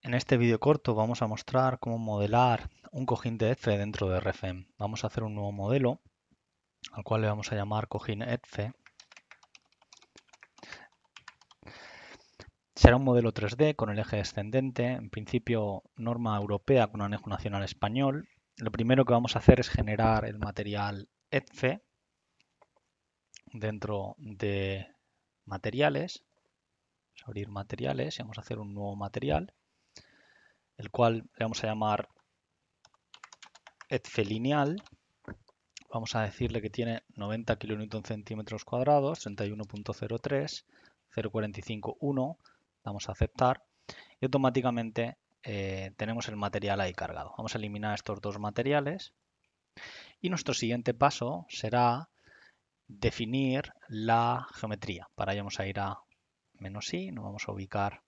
En este vídeo corto vamos a mostrar cómo modelar un cojín de EDFE dentro de RFEM. Vamos a hacer un nuevo modelo al cual le vamos a llamar cojín EDFE. Será un modelo 3D con el eje descendente, en principio norma europea con anejo nacional español. Lo primero que vamos a hacer es generar el material EDFE dentro de materiales. Vamos a abrir materiales y vamos a hacer un nuevo material, el cual le vamos a llamar EDFE lineal. Vamos a decirle que tiene 90 kN/cm², 31.03, 0.45.1. Damos a aceptar y automáticamente tenemos el material ahí cargado. Vamos a eliminar estos dos materiales y nuestro siguiente paso será definir la geometría. Para ello vamos a ir a "-i", nos vamos a ubicar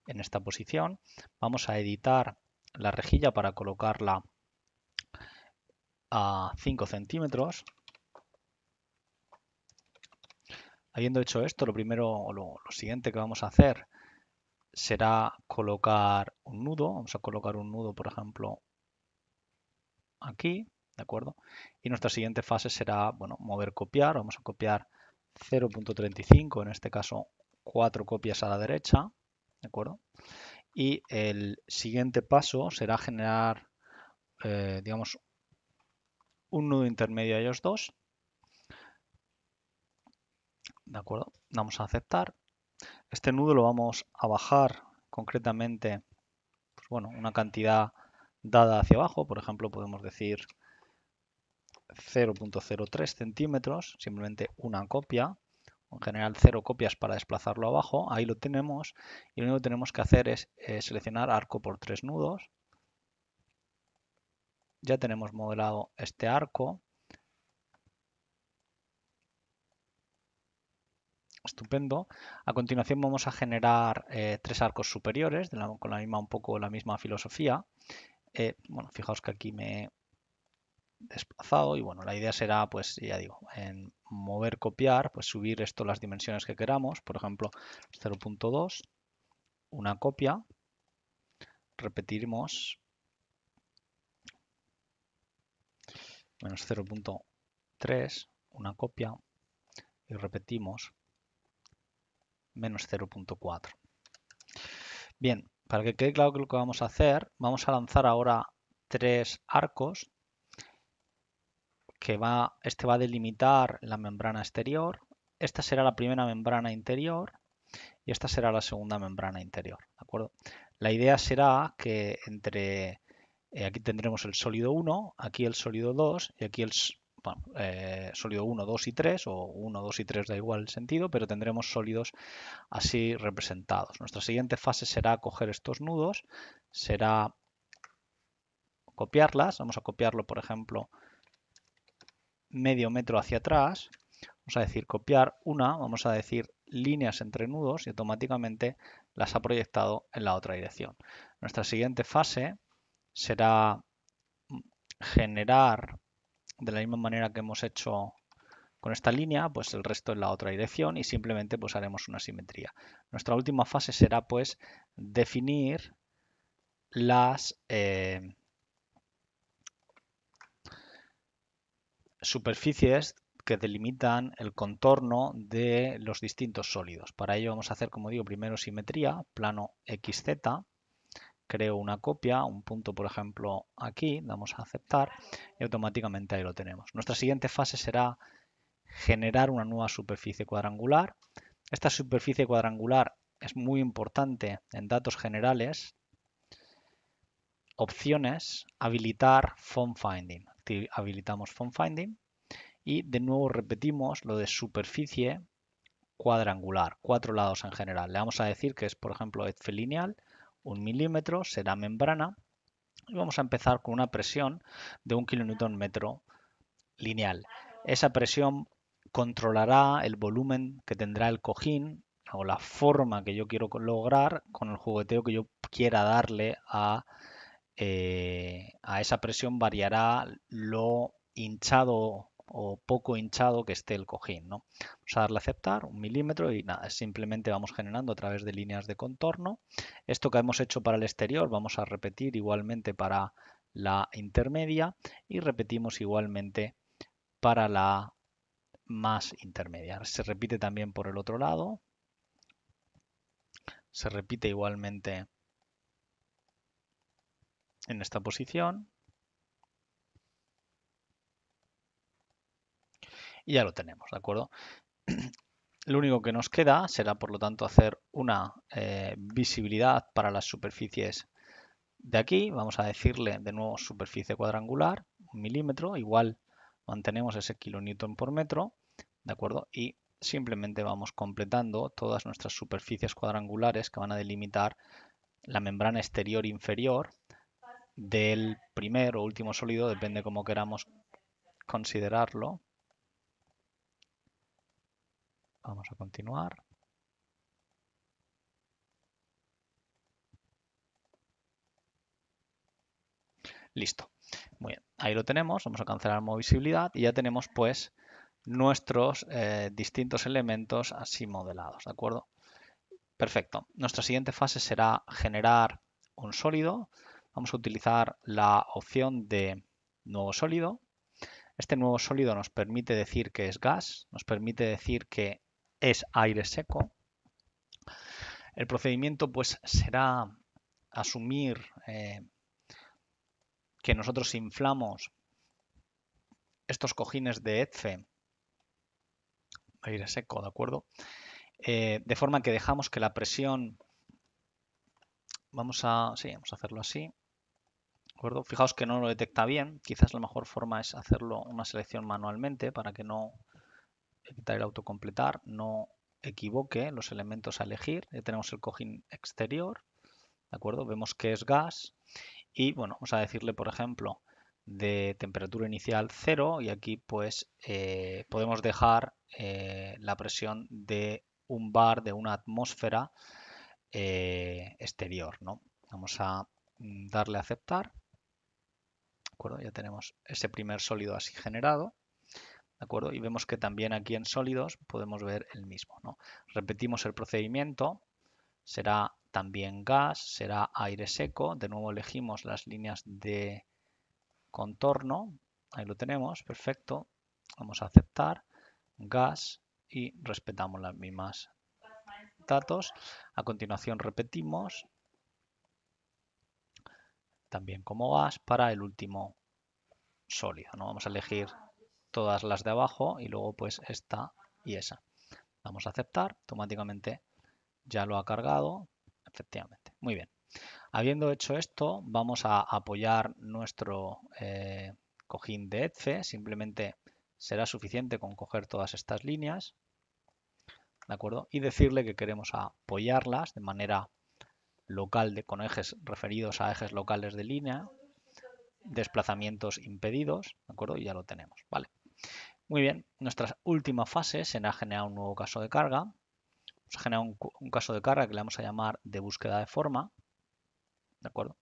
en esta posición. Vamos a editar la rejilla para colocarla a 5 centímetros. Habiendo hecho esto, lo siguiente que vamos a hacer será colocar un nudo. Vamos a colocar un nudo, por ejemplo, aquí, ¿de acuerdo? Y nuestra siguiente fase será, bueno, mover copiar. Vamos a copiar 0.35, en este caso 4 copias a la derecha, ¿de acuerdo? Y el siguiente paso será generar, digamos, un nudo intermedio a ellos dos, ¿de acuerdo? Vamos a aceptar. Este nudo lo vamos a bajar concretamente, pues bueno, una cantidad dada hacia abajo. Por ejemplo, podemos decir 0.03 centímetros, simplemente una copia. En general 0 copias para desplazarlo abajo. Ahí lo tenemos. Y lo único que tenemos que hacer es seleccionar arco por 3 nudos. Ya tenemos modelado este arco. Estupendo. A continuación vamos a generar 3 arcos superiores con la misma filosofía. Bueno, fijaos que aquí me he desplazado y bueno, la idea será, pues ya digo, en mover copiar, pues subir esto las dimensiones que queramos. Por ejemplo, 0.2, una copia. Repetimos menos 0.3, una copia. Y repetimos menos 0.4. Bien, para que quede claro que lo que vamos a hacer, vamos a lanzar ahora 3 arcos este va a delimitar la membrana exterior. Esta será la primera membrana interior y esta será la segunda membrana interior, ¿de acuerdo? La idea será que aquí tendremos el sólido 1, aquí el sólido 2 y aquí el sólido 1, 2 y 3, o 1, 2 y 3 da igual el sentido, pero tendremos sólidos así representados. Nuestra siguiente fase será coger estos nudos, será copiarlas. Vamos a copiarlo, por ejemplo, medio metro hacia atrás. Vamos a decir copiar una, vamos a decir líneas entre nudos y automáticamente las ha proyectado en la otra dirección. Nuestra siguiente fase será generar de la misma manera que hemos hecho con esta línea, pues el resto en la otra dirección y simplemente pues haremos una simetría. Nuestra última fase será pues definir las superficies que delimitan el contorno de los distintos sólidos. Para ello vamos a hacer, como digo, primero simetría, plano XZ. Creo una copia, un punto por ejemplo aquí, damos a aceptar y automáticamente ahí lo tenemos. Nuestra siguiente fase será generar una nueva superficie cuadrangular. Esta superficie cuadrangular es muy importante en datos generales. Opciones, habilitar Font Finding. Habilitamos Font Finding y de nuevo repetimos lo de superficie cuadrangular, 4 lados en general. Le vamos a decir que es, por ejemplo, EDFE lineal, 1 milímetro, será membrana. Y vamos a empezar con una presión de 1 kN/m lineal. Esa presión controlará el volumen que tendrá el cojín o la forma que yo quiero lograr con el jugueteo que yo quiera darle a esa presión. Variará lo hinchado o poco hinchado que esté el cojín, ¿no? Vamos a darle a aceptar, 1 milímetro y nada, simplemente vamos generando a través de líneas de contorno. Esto que hemos hecho para el exterior vamos a repetir igualmente para la intermedia y repetimos igualmente para la más intermedia. Se repite también por el otro lado. Se repite igualmente en esta posición. Y ya lo tenemos, ¿de acuerdo? Lo único que nos queda será, por lo tanto, hacer una visibilidad para las superficies de aquí. Vamos a decirle de nuevo superficie cuadrangular, 1 milímetro, igual mantenemos ese kilonewton por metro, ¿de acuerdo? Y simplemente vamos completando todas nuestras superficies cuadrangulares que van a delimitar la membrana exterior inferior del primer o último sólido, depende cómo queramos considerarlo. Vamos a continuar. Listo. Muy bien. Ahí lo tenemos. Vamos a cancelar modo visibilidad y ya tenemos pues nuestros distintos elementos así modelados. ¿De acuerdo? Perfecto. Nuestra siguiente fase será generar un sólido. Vamos a utilizar la opción de nuevo sólido. Este nuevo sólido nos permite decir que es gas, nos permite decir que es aire seco. El procedimiento pues será asumir que nosotros inflamos estos cojines de EDFE, aire seco, ¿de acuerdo? De forma que dejamos que la presión, vamos a hacerlo así, ¿de acuerdo? Fijaos que no lo detecta bien, quizás la mejor forma es hacerlo una selección manualmente para que no, evitar el autocompletar, no equivoque los elementos a elegir. Ya tenemos el cojín exterior, ¿de acuerdo? Vemos que es gas y bueno, vamos a decirle, por ejemplo, de temperatura inicial 0 y aquí pues podemos dejar la presión de un bar, de una atmósfera exterior, ¿no? Vamos a darle a aceptar, ¿de acuerdo? Ya tenemos ese primer sólido así generado, ¿de acuerdo? Y vemos que también aquí en sólidos podemos ver el mismo, ¿no? Repetimos el procedimiento, será también gas, será aire seco, de nuevo elegimos las líneas de contorno, ahí lo tenemos, perfecto, vamos a aceptar, gas y respetamos las mismas datos. A continuación repetimos también como gas para el último sólido, ¿no? Vamos a elegir todas las de abajo y luego pues esta y esa. Vamos a aceptar, automáticamente ya lo ha cargado, efectivamente. Muy bien. Habiendo hecho esto, vamos a apoyar nuestro cojín de EDFE. Simplemente será suficiente con coger todas estas líneas, ¿de acuerdo? Y decirle que queremos apoyarlas de manera local con ejes referidos a ejes locales de línea, desplazamientos impedidos, ¿de acuerdo? Y ya lo tenemos, ¿vale? Muy bien, nuestra última fase será generar un nuevo caso de carga. Vamos a generar un caso de carga que le vamos a llamar de búsqueda de forma, ¿de acuerdo?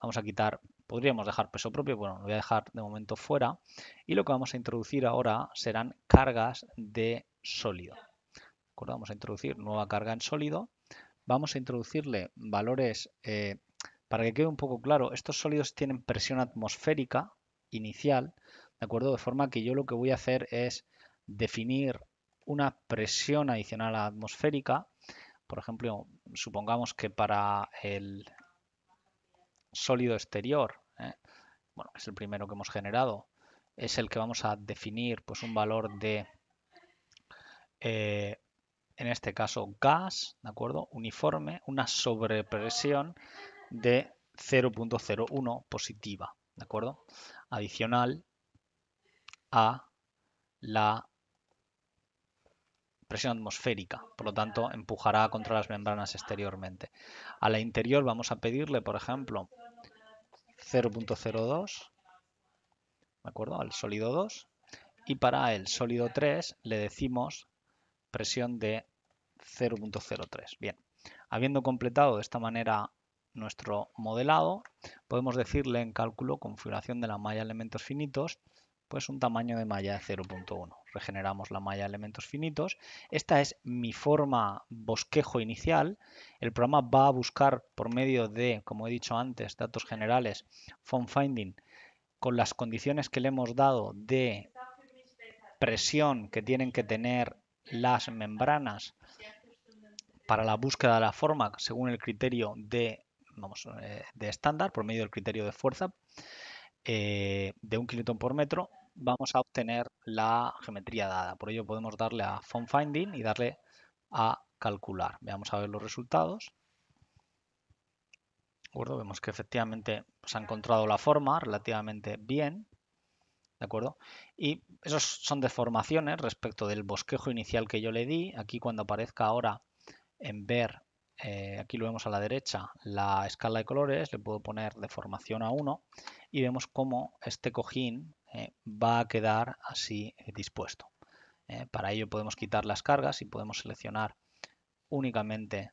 Vamos a quitar, podríamos dejar peso propio, bueno, lo voy a dejar de momento fuera. Y lo que vamos a introducir ahora serán cargas de sólido. ¿De acuerdo? Vamos a introducir nueva carga en sólido. Vamos a introducirle valores, para que quede un poco claro, estos sólidos tienen presión atmosférica inicial, ¿de acuerdo? De forma que yo lo que voy a hacer es definir una presión adicional atmosférica. Por ejemplo, supongamos que para el sólido exterior, bueno, es el primero que hemos generado, es el que vamos a definir pues un valor de, en este caso, gas, ¿de acuerdo? Uniforme, una sobrepresión de 0.01 positiva, ¿de acuerdo? Adicional a la presión atmosférica, por lo tanto empujará contra las membranas exteriormente. A la interior vamos a pedirle, por ejemplo, 0.02, ¿de acuerdo? Al sólido 2 y para el sólido 3 le decimos presión de 0.03. Bien, habiendo completado de esta manera nuestro modelado, podemos decirle en cálculo configuración de la malla de elementos finitos Pues un tamaño de malla de 0.1. Regeneramos la malla de elementos finitos. Esta es mi forma bosquejo inicial. El programa va a buscar por medio de, como he dicho antes, datos generales, FontFinding, con las condiciones que le hemos dado de presión que tienen que tener las membranas para la búsqueda de la forma según el criterio de estándar, por medio del criterio de fuerza, de 1 kilonewton por metro, vamos a obtener la geometría dada. Por ello podemos darle a FontFinding y darle a calcular. Veamos a ver los resultados. ¿De acuerdo? Vemos que efectivamente se ha encontrado la forma relativamente bien. ¿De acuerdo? Y esos son deformaciones respecto del bosquejo inicial que yo le di. Aquí cuando aparezca ahora en ver, aquí lo vemos a la derecha, la escala de colores, le puedo poner deformación a 1 y vemos cómo este cojín va a quedar así dispuesto. Para ello podemos quitar las cargas y podemos seleccionar únicamente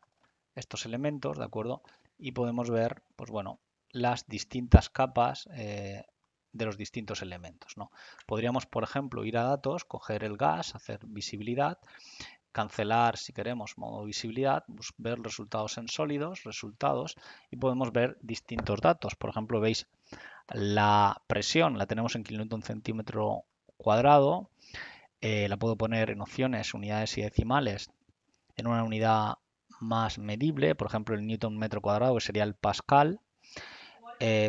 estos elementos, ¿de acuerdo? Y podemos ver, pues bueno, las distintas capas de los distintos elementos, ¿no? Podríamos, por ejemplo, ir a datos, coger el gas, hacer visibilidad, cancelar si queremos modo visibilidad, ver resultados en sólidos, resultados, y podemos ver distintos datos. Por ejemplo, veis la presión, la tenemos en kilonewton centímetro cuadrado, la puedo poner en opciones, unidades y decimales, en una unidad más medible, por ejemplo el newton metro cuadrado, que sería el pascal.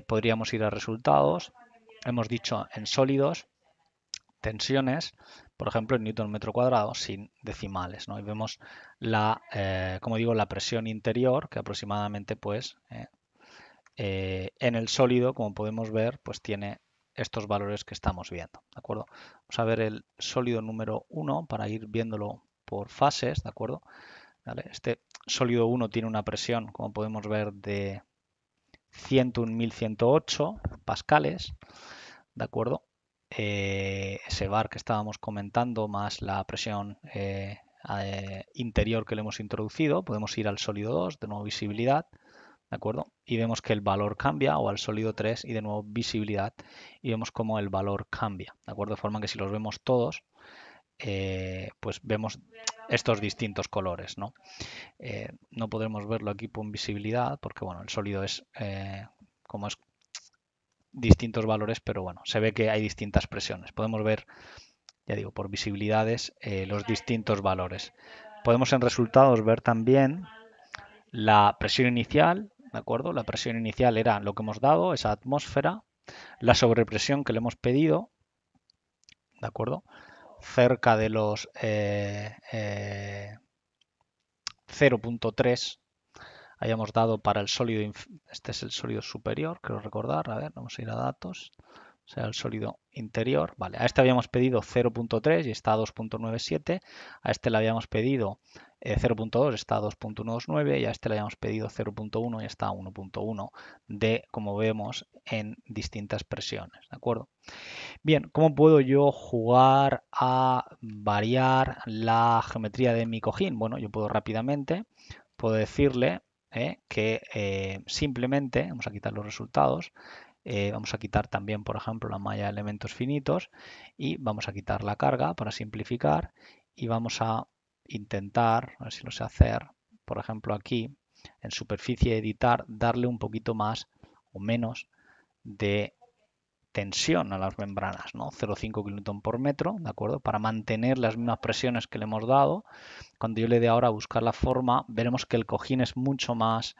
Podríamos ir a resultados, hemos dicho en sólidos, tensiones, por ejemplo en newton metro cuadrado sin decimales, ¿no? Y vemos la, como digo, la presión interior, que aproximadamente pues en el sólido, como podemos ver, pues tiene estos valores que estamos viendo, ¿de acuerdo? Vamos a ver el sólido número 1 para ir viéndolo por fases, ¿de acuerdo? ¿Vale? Este sólido 1 tiene una presión, como podemos ver, de 101.108 pascales, ¿de acuerdo? Ese bar que estábamos comentando, más la presión interior que le hemos introducido, podemos ir al sólido 2, de nuevo visibilidad, ¿de acuerdo? Y vemos que el valor cambia, o al sólido 3 y de nuevo visibilidad, y vemos cómo el valor cambia, ¿de acuerdo? De forma que si los vemos todos, pues vemos estos distintos colores, ¿no? No podremos verlo aquí por visibilidad porque, bueno, el sólido es, como es distintos valores, pero bueno, se ve que hay distintas presiones. Podemos ver, ya digo, por visibilidades los distintos valores. Podemos en resultados ver también la presión inicial, ¿de acuerdo? La presión inicial era lo que hemos dado, esa atmósfera, la sobrepresión que le hemos pedido, ¿de acuerdo? Cerca de los 0.3 hayamos dado para el sólido, este es el sólido superior, creo recordar, a ver, vamos a ir a datos, o sea, el sólido interior, vale, a este habíamos pedido 0.3 y está a 2.97, a este le habíamos pedido 0.2, está a 2.129 y a este le habíamos pedido 0.1 y está a 1.1 de, como vemos, en distintas presiones, ¿de acuerdo? Bien, ¿cómo puedo yo jugar a variar la geometría de mi cojín? Bueno, yo puedo rápidamente, puedo decirle que simplemente, vamos a quitar los resultados, vamos a quitar también, por ejemplo, la malla de elementos finitos y vamos a quitar la carga para simplificar y vamos a intentar, a ver si lo sé hacer, por ejemplo aquí, en superficie editar, darle un poquito más o menos de tensión a las membranas, ¿no? 0,5 kN por metro, ¿de acuerdo? Para mantener las mismas presiones que le hemos dado. Cuando yo le dé ahora a buscar la forma, veremos que el cojín es mucho más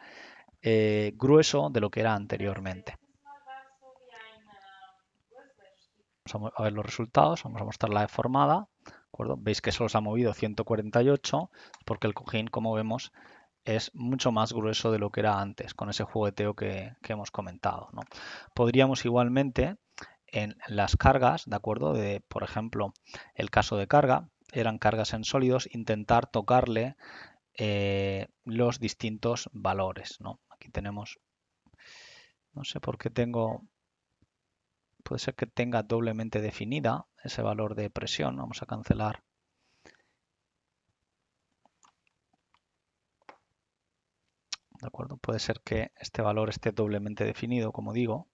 grueso de lo que era anteriormente. Vamos a ver los resultados, vamos a mostrar la deformada, ¿de acuerdo? Veis que solo se ha movido 148 porque el cojín, como vemos, es mucho más grueso de lo que era antes, con ese jugueteo que hemos comentado, ¿no? Podríamos igualmente en las cargas, ¿de acuerdo? De, por ejemplo, el caso de carga, eran cargas en sólidos, intentar tocarle los distintos valores, ¿no? Aquí tenemos, no sé por qué tengo, puede ser que tenga doblemente definida ese valor de presión, vamos a cancelar. ¿De acuerdo? Puede ser que este valor esté doblemente definido, como digo.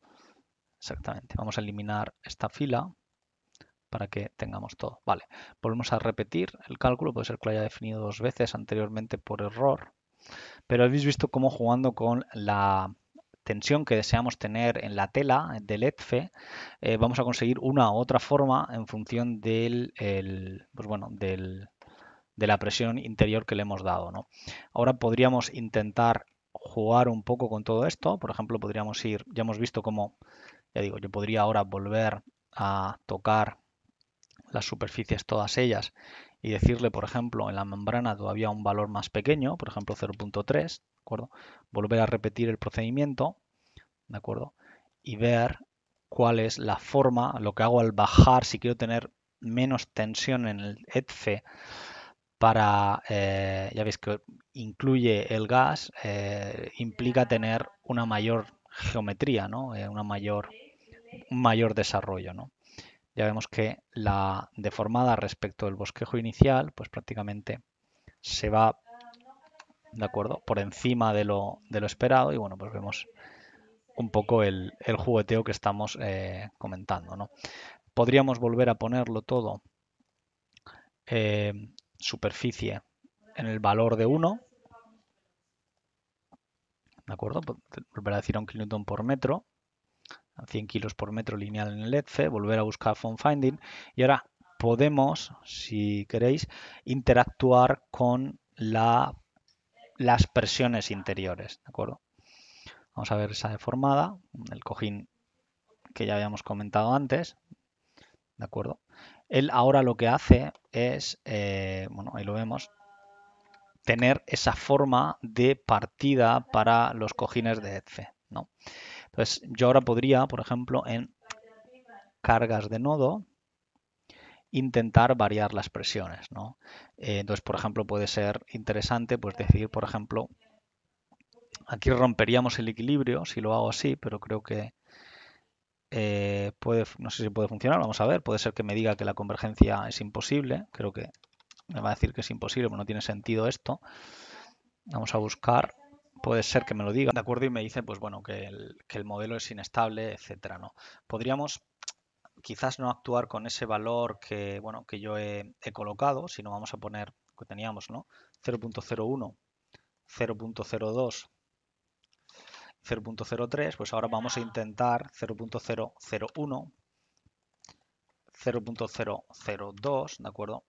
Exactamente. Vamos a eliminar esta fila. para que tengamos todo. Vale, volvemos a repetir el cálculo, puede ser que lo haya definido 2 veces anteriormente por error, pero habéis visto cómo jugando con la tensión que deseamos tener en la tela del ETFE, vamos a conseguir una u otra forma en función pues bueno, de la presión interior que le hemos dado, ¿no? Ahora podríamos intentar jugar un poco con todo esto. Por ejemplo, podríamos ir, ya hemos visto cómo, ya digo, yo podría ahora volver a tocar las superficies todas ellas y decirle, por ejemplo, en la membrana todavía un valor más pequeño, por ejemplo 0.3, ¿de acuerdo? Volver a repetir el procedimiento, ¿de acuerdo? Y ver cuál es la forma, lo que hago al bajar, si quiero tener menos tensión en el ETFE para, ya veis que incluye el gas, implica tener una mayor geometría, ¿no? Un mayor desarrollo, ¿no? Ya vemos que la deformada respecto del bosquejo inicial, pues prácticamente se va, ¿de acuerdo?, por encima de lo esperado y bueno, pues vemos un poco el jugueteo que estamos comentando, ¿no? Podríamos volver a ponerlo todo superficie en el valor de 1, ¿de acuerdo? Volver a decir a 1 kN por metro, a 100 kilos por metro lineal en el ETFE, volver a buscar Form Finding y ahora podemos, si queréis, interactuar con las presiones interiores, ¿de acuerdo? Vamos a ver esa deformada, el cojín que ya habíamos comentado antes, ¿de acuerdo? Él ahora lo que hace es, bueno, ahí lo vemos, tener esa forma de partida para los cojines de ETFE, ¿no? Entonces, yo ahora podría, por ejemplo, en cargas de nodo, intentar variar las presiones, ¿no? Entonces, por ejemplo, puede ser interesante pues decir, por ejemplo, aquí romperíamos el equilibrio si lo hago así, pero creo que no sé si puede funcionar, vamos a ver, puede ser que me diga que la convergencia es imposible, creo que me va a decir que es imposible, pero no tiene sentido esto. Vamos a buscar, puede ser que me lo diga, ¿de acuerdo? Y me dice, pues bueno, que el modelo es inestable, etcétera, ¿no? Podríamos quizás no actuar con ese valor que, bueno, que yo he colocado, sino vamos a poner que teníamos, ¿no? 0.01, 0.02, 0.03, pues ahora vamos a intentar 0.001, 0.002, ¿de acuerdo?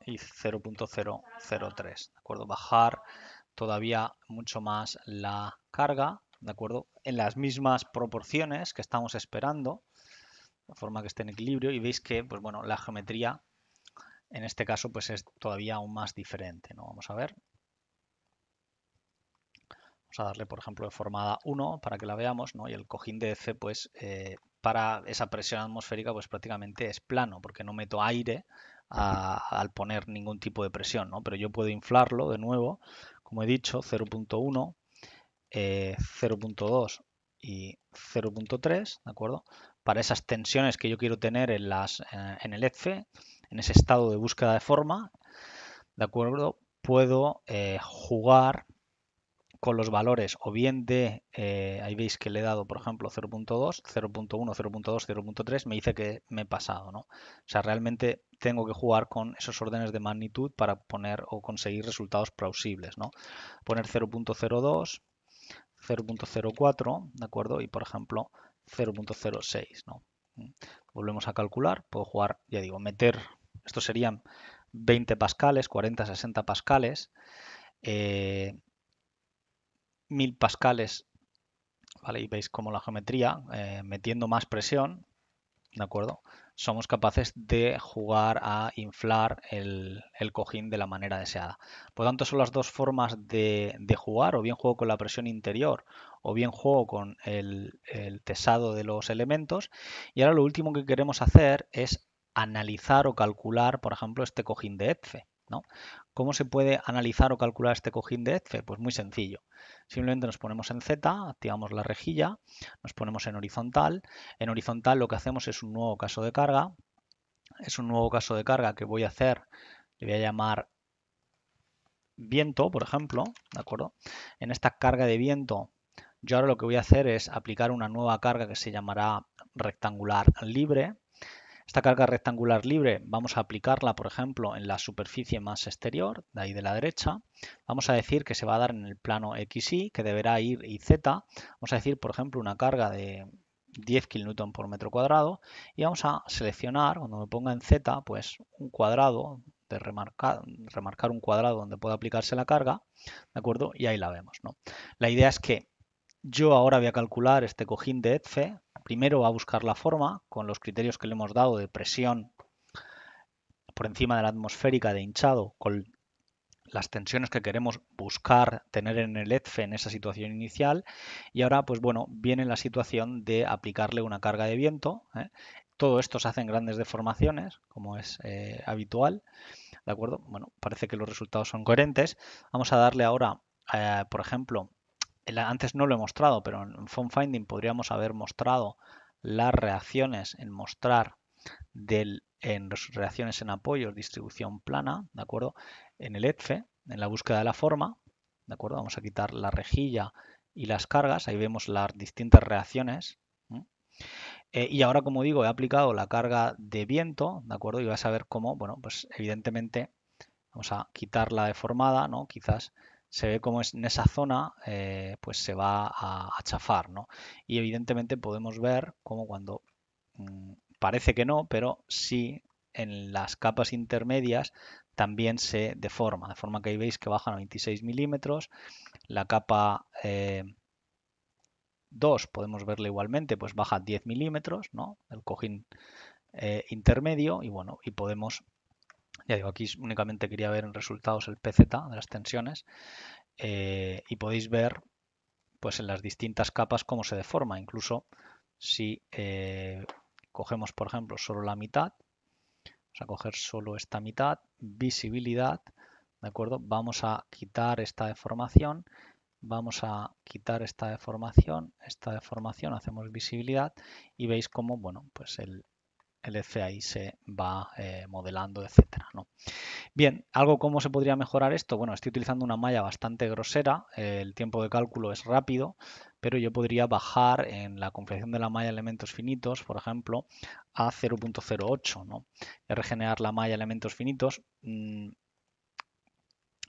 Y 0.003, ¿de acuerdo? Bajar todavía mucho más la carga, ¿de acuerdo? En las mismas proporciones que estamos esperando, de forma que esté en equilibrio, y veis que, pues bueno, la geometría en este caso pues es todavía aún más diferente, ¿no? Vamos a ver. Vamos a darle, por ejemplo, deformada 1 para que la veamos, ¿no? Y el cojín de ETFE, pues para esa presión atmosférica, pues prácticamente es plano, porque no meto aire al poner ningún tipo de presión, ¿no? Pero yo puedo inflarlo de nuevo, como he dicho, 0.1, 0.2 y 0.3, ¿de acuerdo? Para esas tensiones que yo quiero tener en el ETFE, en ese estado de búsqueda de forma, ¿de acuerdo? Puedo jugar con los valores o bien ahí veis que le he dado, por ejemplo, 0.2, 0.1, 0.2, 0.3, me dice que me he pasado, ¿no? O sea, realmente tengo que jugar con esos órdenes de magnitud para poner o conseguir resultados plausibles, ¿no? Poner 0.02, 0.04, ¿de acuerdo? Y, por ejemplo, 0.06, ¿no? Volvemos a calcular, puedo jugar, ya digo, estos serían 20 pascales, 40, 60 pascales, 1000 pascales, ¿vale? Y veis como la geometría, metiendo más presión, ¿de acuerdo? Somos capaces de jugar a inflar el cojín de la manera deseada. Por lo tanto, son las dos formas de jugar, o bien juego con la presión interior, o bien juego con el tesado de los elementos. Y ahora lo último que queremos hacer es analizar o calcular, por ejemplo, este cojín de ETFE, ¿no? ¿Cómo se puede analizar o calcular este cojín de ETFE? Pues muy sencillo. Simplemente nos ponemos en Z, activamos la rejilla, nos ponemos en horizontal. En horizontal lo que hacemos es un nuevo caso de carga. Es un nuevo caso de carga que voy a hacer, le voy a llamar viento, por ejemplo, ¿de acuerdo? En esta carga de viento, yo ahora lo que voy a hacer es aplicar una nueva carga que se llamará rectangular libre. Esta carga rectangular libre vamos a aplicarla, por ejemplo, en la superficie más exterior, de ahí de la derecha. Vamos a decir que se va a dar en el plano XY, que deberá ir y Z. Vamos a decir, por ejemplo, una carga de 10 kN por metro cuadrado y vamos a seleccionar, cuando me ponga en Z, pues un cuadrado, de remarcar un cuadrado donde pueda aplicarse la carga, ¿de acuerdo? Y ahí la vemos, ¿no? La idea es que yo ahora voy a calcular este cojín de EDFE. Primero va a buscar la forma con los criterios que le hemos dado de presión por encima de la atmosférica, de hinchado, con las tensiones que queremos buscar tener en el EDFE en esa situación inicial. Y ahora, pues bueno, viene la situación de aplicarle una carga de viento. Todo esto se hace en grandes deformaciones, como es habitual. ¿De acuerdo? Bueno, parece que los resultados son coherentes. Vamos a darle ahora, por ejemplo, antes no lo he mostrado, pero en FontFinding podríamos haber mostrado las reacciones en mostrar en reacciones en apoyos, distribución plana, ¿de acuerdo? En el EDFE, en la búsqueda de la forma, ¿de acuerdo? Vamos a quitar la rejilla y las cargas, ahí vemos las distintas reacciones. Y ahora, como digo, he aplicado la carga de viento, ¿de acuerdo? Y vas a ver cómo, bueno, pues evidentemente vamos a quitar la deformada, ¿no? Quizás se ve como es en esa zona, pues se va a chafar, ¿no? Y evidentemente podemos ver cómo cuando parece que no, pero sí en las capas intermedias también se deforma, de forma que ahí veis que bajan a 26 milímetros. La capa 2 podemos verla igualmente, pues baja 10 milímetros, ¿no? El cojín intermedio y bueno, y podemos, ya digo, aquí únicamente quería ver en resultados el PZ de las tensiones y podéis ver pues en las distintas capas cómo se deforma, incluso si cogemos por ejemplo solo la mitad, vamos a coger solo esta mitad, visibilidad, ¿de acuerdo? Vamos a quitar esta deformación, vamos a quitar esta deformación, hacemos visibilidad y veis cómo, bueno, pues el EC ahí se va modelando, etcétera, ¿no? Bien, algo cómo se podría mejorar esto. Bueno, estoy utilizando una malla bastante grosera, el tiempo de cálculo es rápido, pero yo podría bajar en la configuración de la malla elementos finitos, por ejemplo, a 0.08, ¿no? Y regenerar la malla elementos finitos. De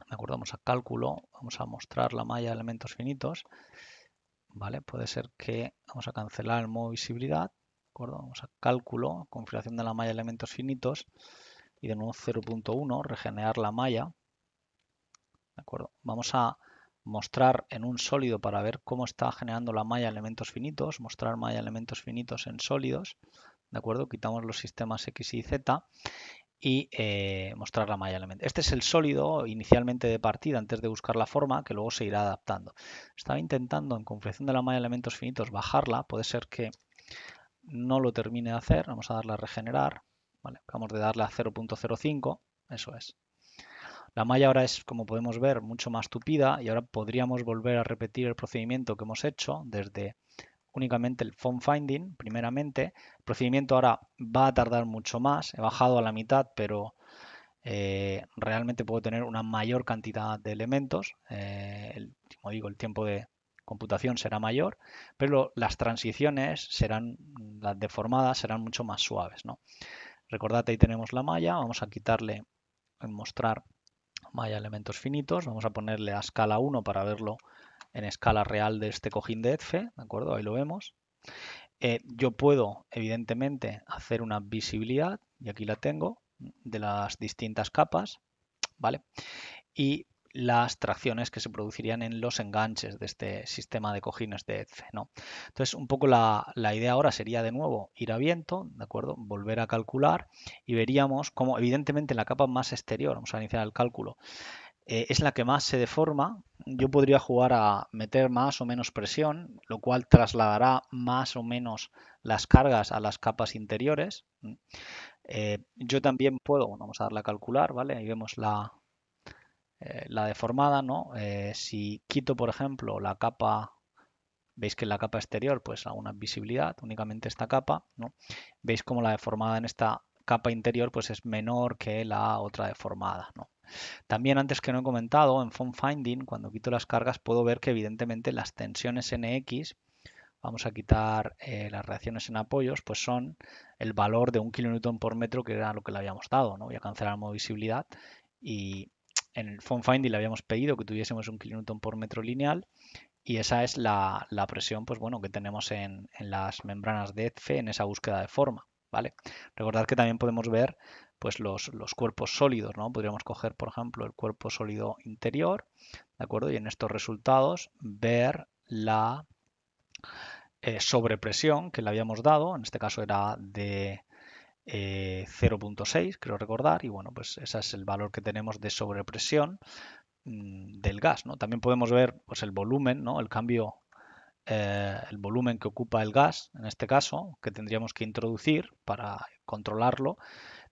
acuerdo, vamos a cálculo, vamos a mostrar la malla elementos finitos. Vale, puede ser que vamos a cancelar el modo visibilidad. ¿De acuerdo? Vamos a cálculo, configuración de la malla elementos finitos y de nuevo 0.1, regenerar la malla. ¿De acuerdo? Vamos a mostrar en un sólido para ver cómo está generando la malla elementos finitos, mostrar malla elementos finitos en sólidos, ¿de acuerdo? Quitamos los sistemas X y Z y mostrar la malla elementos. Este es el sólido inicialmente de partida antes de buscar la forma que luego se irá adaptando. Estaba intentando en configuración de la malla elementos finitos bajarla, puede ser que no lo termine de hacer, vamos a darle a regenerar, ¿vale? Acabamos de darle a 0.05, eso es. La malla ahora es, como podemos ver, mucho más tupida y ahora podríamos volver a repetir el procedimiento que hemos hecho desde únicamente el font finding, primeramente. El procedimiento ahora va a tardar mucho más, he bajado a la mitad, pero realmente puedo tener una mayor cantidad de elementos. Como digo, el tiempo de computación será mayor, pero las transiciones serán, las deformadas serán mucho más suaves, ¿no? Recordad, ahí tenemos la malla, vamos a quitarle en mostrar malla elementos finitos, vamos a ponerle a escala 1 para verlo en escala real de este cojín de EDFE, ¿de acuerdo? Ahí lo vemos. Yo puedo, evidentemente, hacer una visibilidad, y aquí la tengo, de las distintas capas, ¿vale? Y las tracciones que se producirían en los enganches de este sistema de cojines de EDFE, ¿no? Entonces, un poco la idea ahora sería de nuevo ir a viento, ¿de acuerdo? Volver a calcular y veríamos cómo, evidentemente, en la capa más exterior, vamos a iniciar el cálculo, es la que más se deforma. Yo podría jugar a meter más o menos presión, lo cual trasladará más o menos las cargas a las capas interiores. Yo también puedo, bueno, vamos a darle a calcular, ¿vale? Ahí vemos la deformada, ¿no? Si quito, por ejemplo, la capa, veis que en la capa exterior, pues a una visibilidad, únicamente esta capa, ¿no? Veis como la deformada en esta capa interior, pues es menor que la otra deformada, ¿no? También antes que no he comentado, en Font Finding, cuando quito las cargas, puedo ver que evidentemente las tensiones NX vamos a quitar las reacciones en apoyos, pues son el valor de 1 kN por metro, que era lo que le habíamos dado, ¿no? Voy a cancelar modo visibilidad y en el Form Finding le habíamos pedido que tuviésemos 1 kN por metro lineal y esa es la presión, pues bueno, que tenemos en las membranas de ETFE en esa búsqueda de forma, ¿vale? Recordad que también podemos ver pues los cuerpos sólidos, ¿no? Podríamos coger, por ejemplo, el cuerpo sólido interior, ¿de acuerdo? Y en estos resultados ver la sobrepresión que le habíamos dado, en este caso era de 0,6, creo recordar, y bueno, pues ese es el valor que tenemos de sobrepresión del gas, ¿no? También podemos ver pues el volumen, ¿no? El cambio, el volumen que ocupa el gas, en este caso, que tendríamos que introducir para controlarlo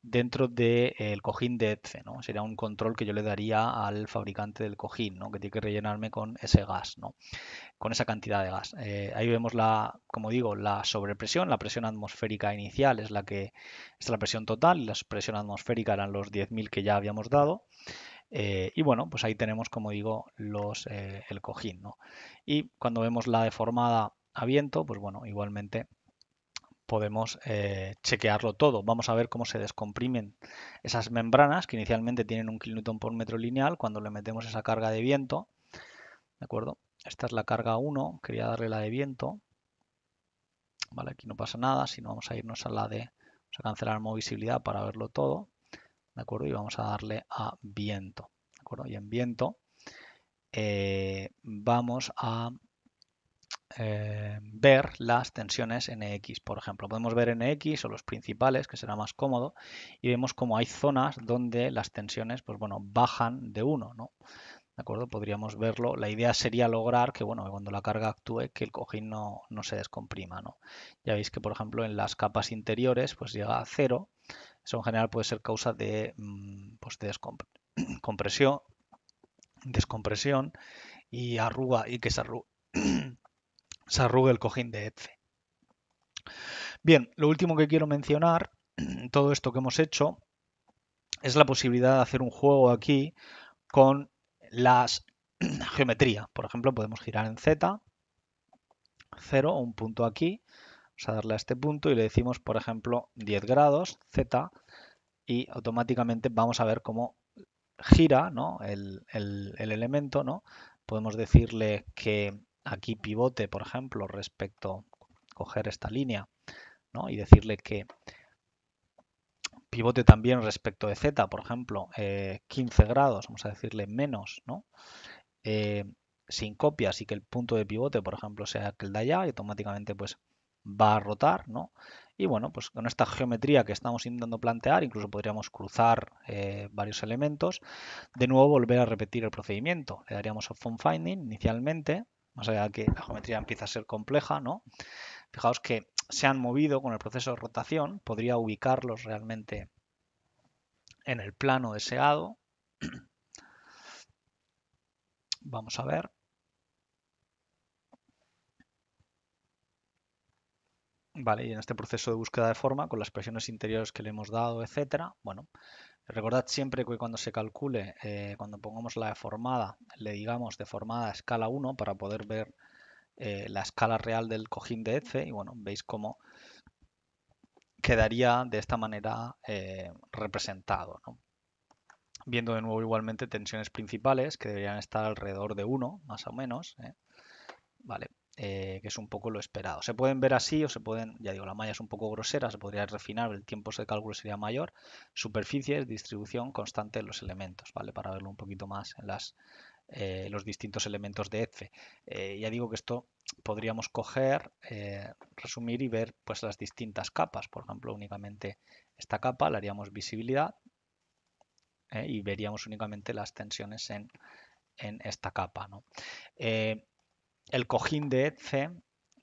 dentro del cojín de ETFE, ¿no? Sería un control que yo le daría al fabricante del cojín, ¿no? Que tiene que rellenarme con ese gas, ¿no? Con esa cantidad de gas. Ahí vemos como digo, la sobrepresión, la presión atmosférica inicial es es la presión total y la presión atmosférica eran los 10.000 que ya habíamos dado. Y bueno, pues ahí tenemos, como digo, el cojín, ¿no? Y cuando vemos la deformada a viento, pues bueno, igualmente podemos chequearlo todo. Vamos a ver cómo se descomprimen esas membranas que inicialmente tienen 1 kN por metro lineal cuando le metemos esa carga de viento. ¿De acuerdo? Esta es la carga 1, quería darle la de viento. Vale, aquí no pasa nada, sino vamos a irnos a la de, vamos a cancelar movisibilidad para verlo todo. ¿De acuerdo? Y vamos a darle a viento. ¿De acuerdo? Y en viento vamos a ver las tensiones NX, por ejemplo. Podemos ver NX o los principales, que será más cómodo, y vemos como hay zonas donde las tensiones, pues bueno, bajan de 1, ¿no? ¿De acuerdo? Podríamos verlo. La idea sería lograr que, bueno, que cuando la carga actúe, que el cojín no se descomprima, ¿no? Ya veis que, por ejemplo, en las capas interiores, pues llega a 0. Eso en general puede ser causa de, pues de compresión, descompresión y arruga y que se arrugue el cojín de ETFE. Bien, lo último que quiero mencionar, todo esto que hemos hecho, es la posibilidad de hacer un juego aquí con las geometría. Por ejemplo, podemos girar en Z, 0 o un punto aquí. Vamos a darle a este punto y le decimos, por ejemplo, 10 grados, Z, y automáticamente vamos a ver cómo gira, ¿no? el elemento, ¿no? Podemos decirle que aquí pivote, por ejemplo, respecto, coger esta línea, ¿no? Y decirle que pivote también respecto de Z, por ejemplo, 15 grados, vamos a decirle menos, ¿no? Sin copias y que el punto de pivote, por ejemplo, sea aquel de allá y automáticamente pues va a rotar, ¿no? Y bueno, pues con esta geometría que estamos intentando plantear, incluso podríamos cruzar varios elementos, de nuevo volver a repetir el procedimiento. Le daríamos a Form Finding inicialmente, más allá de que la geometría empieza a ser compleja, ¿no? Fijaos que se han movido con el proceso de rotación, podría ubicarlos realmente en el plano deseado. Vamos a ver. Vale, y en este proceso de búsqueda de forma, con las presiones interiores que le hemos dado, etcétera, bueno, recordad siempre que cuando se calcule, cuando pongamos la deformada, le digamos deformada a escala 1 para poder ver la escala real del cojín de ETFE, y bueno, veis cómo quedaría de esta manera representado, ¿no? Viendo de nuevo igualmente tensiones principales que deberían estar alrededor de 1, más o menos, ¿vale? Que es un poco lo esperado. Se pueden ver así o se pueden, ya digo, la malla es un poco grosera, se podría refinar, el tiempo de cálculo sería mayor. Superficies, distribución constante de los elementos, ¿vale? Para verlo un poquito más en los distintos elementos de ETFE. Ya digo que esto podríamos coger, resumir y ver pues las distintas capas. Por ejemplo, únicamente esta capa le haríamos visibilidad y veríamos únicamente las tensiones en esta capa, ¿no? El cojín de ETFE,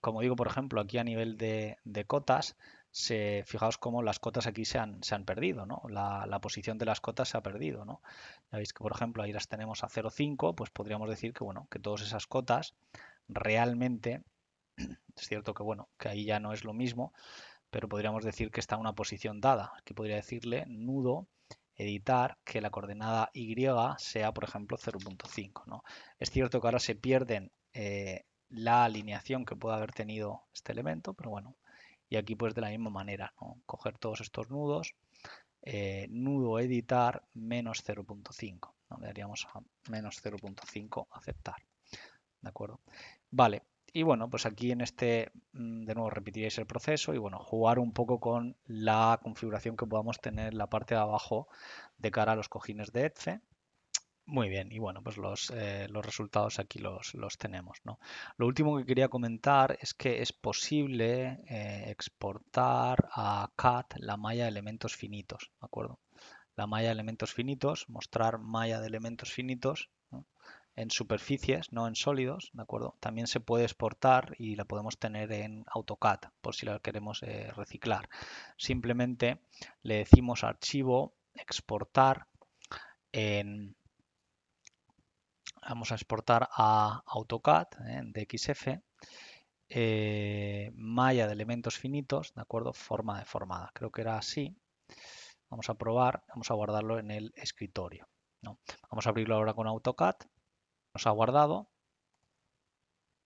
como digo, por ejemplo, aquí a nivel de cotas, fijaos cómo las cotas aquí se han perdido, ¿no? La posición de las cotas se ha perdido, ¿no? Ya veis que, por ejemplo, ahí las tenemos a 0,5, pues podríamos decir que, bueno, que todas esas cotas realmente, es cierto que, bueno, que ahí ya no es lo mismo, pero podríamos decir que está en una posición dada. Aquí podría decirle nudo, editar, que la coordenada Y sea, por ejemplo, 0,5, ¿no? Es cierto que ahora se pierden la alineación que pueda haber tenido este elemento, pero bueno, y aquí pues de la misma manera, ¿no? Coger todos estos nudos, nudo editar menos 0.5, ¿no? Le daríamos a menos 0.5 aceptar, ¿de acuerdo? Vale, y bueno, pues aquí en este, de nuevo repetiréis el proceso y bueno, jugar un poco con la configuración que podamos tener en la parte de abajo de cara a los cojines de EDFE. Muy bien, y bueno, pues los resultados aquí los tenemos, ¿no? Lo último que quería comentar es que es posible exportar a CAD la malla de elementos finitos, ¿de acuerdo? La malla de elementos finitos, mostrar malla de elementos finitos, ¿no? En superficies, no en sólidos, ¿de acuerdo? También se puede exportar y la podemos tener en AutoCAD, por si la queremos reciclar. Simplemente le decimos archivo, exportar en... Vamos a exportar a AutoCAD en DXF, malla de elementos finitos, ¿de acuerdo? Forma deformada. Creo que era así. Vamos a probar, vamos a guardarlo en el escritorio, ¿no? Vamos a abrirlo ahora con AutoCAD. Nos ha guardado.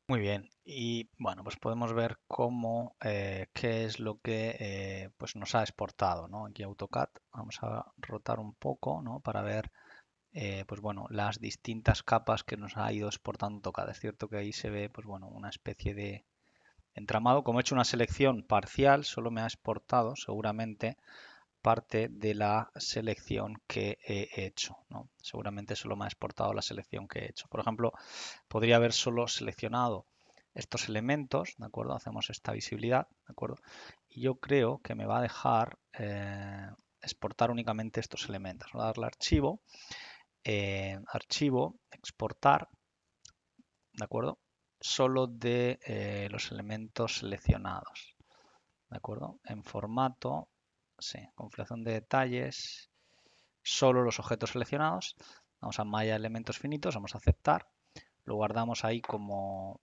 Muy bien. Y bueno, pues podemos ver cómo, qué es lo que pues nos ha exportado, ¿no? Aquí AutoCAD. Vamos a rotar un poco, ¿no? Para ver pues bueno, las distintas capas que nos ha ido exportando AutoCAD. Es cierto que ahí se ve, pues bueno, una especie de entramado. Como he hecho una selección parcial, solo me ha exportado seguramente parte de la selección que he hecho, ¿no? Seguramente solo me ha exportado la selección que he hecho. Por ejemplo, podría haber solo seleccionado estos elementos, ¿de acuerdo? Hacemos esta visibilidad, ¿de acuerdo? Y yo creo que me va a dejar exportar únicamente estos elementos. Voy a darle archivo, archivo, exportar, ¿de acuerdo? Solo de los elementos seleccionados, ¿de acuerdo? En formato, sí, configuración de detalles, solo los objetos seleccionados. Vamos a malla elementos finitos, vamos a aceptar. Lo guardamos ahí como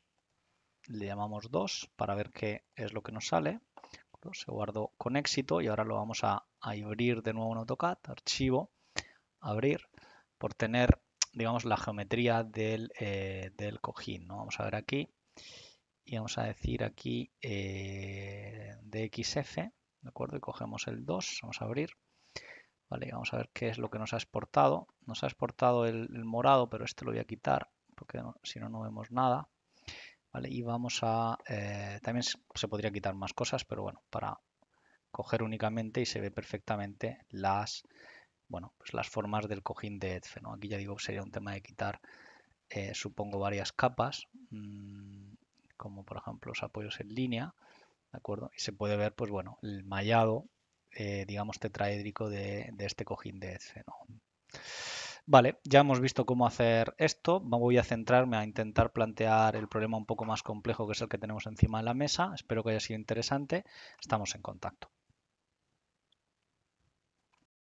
le llamamos 2 para ver qué es lo que nos sale. Se guardó con éxito y ahora lo vamos a abrir de nuevo en AutoCAD, archivo, abrir, por tener, digamos, la geometría del cojín, ¿no? Vamos a ver aquí y vamos a decir aquí DXF, ¿de acuerdo? Y cogemos el 2, vamos a abrir, ¿vale? Vamos a ver qué es lo que nos ha exportado. Nos ha exportado el morado, pero este lo voy a quitar porque si no, no vemos nada. ¿Vale? Y vamos a... también se podría quitar más cosas, pero bueno, para coger únicamente y se ve perfectamente las, bueno, pues las formas del cojín de EDFE, ¿no? Aquí ya digo, sería un tema de quitar, supongo, varias capas, como por ejemplo los apoyos en línea, ¿de acuerdo? Y se puede ver, pues bueno, el mallado, digamos, tetraédrico de este cojín de EDFE, ¿no? Vale, ya hemos visto cómo hacer esto. Voy a centrarme a intentar plantear el problema un poco más complejo que es el que tenemos encima de la mesa. Espero que haya sido interesante. Estamos en contacto.